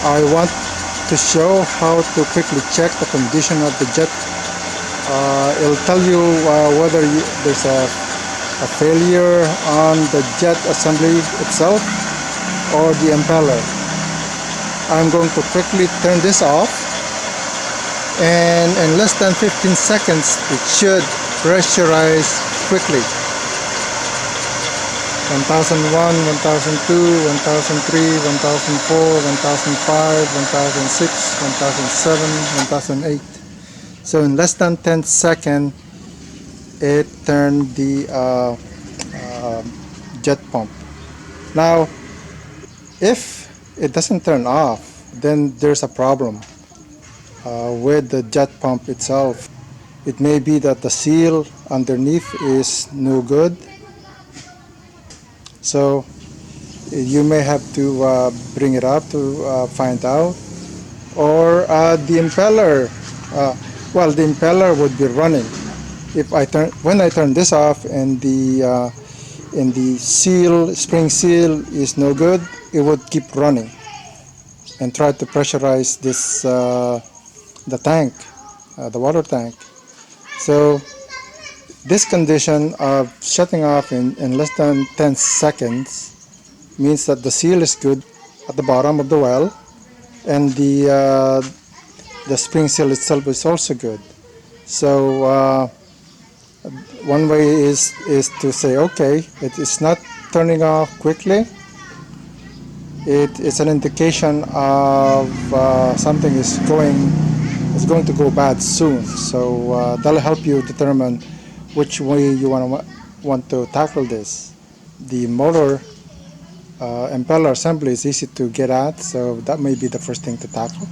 I want to show how to quickly check the condition of the jet. It'll tell you whether there's a failure on the jet assembly itself or the impeller. I'm going to quickly turn this off, and in less than 15 seconds it should pressurize quickly. 1001, 1002, 1003, 1004, 1005, 1006, 1007, 1008. So in less than 10 seconds, it turned the jet pump. Now, if it doesn't turn off, then there's a problem with the jet pump itself. It may be that the seal underneath is no good. So you may have to bring it up to find out. Or the impeller, the impeller would be running. If when I turn this off and the spring seal is no good, it would keep running and try to pressurize this the tank, the water tank. So this condition of shutting off in less than 10 seconds means that the seal is good at the bottom of the well, and the spring seal itself is also good. So one way is to say, okay, it is not turning off quickly. It's an indication of something is going to go bad soon. So that'll help you determine which way you want to tackle this. The motor impeller assembly is easy to get at, so that may be the first thing to tackle.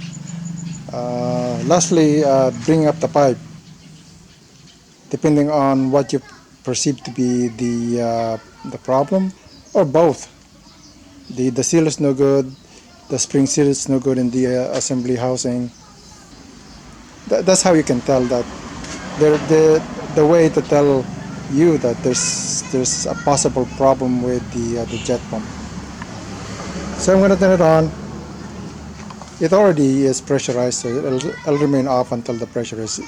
Lastly, bring up the pipe, depending on what you perceive to be the problem, or both. The seal is no good, the spring seal is no good in the assembly housing. That's how you can tell that. The way to tell you that there's a possible problem with the jet pump. So I'm going to turn it on. It already is pressurized, so it'll remain off until the pressure is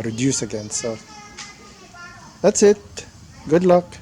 reduced again. So that's it. Good luck.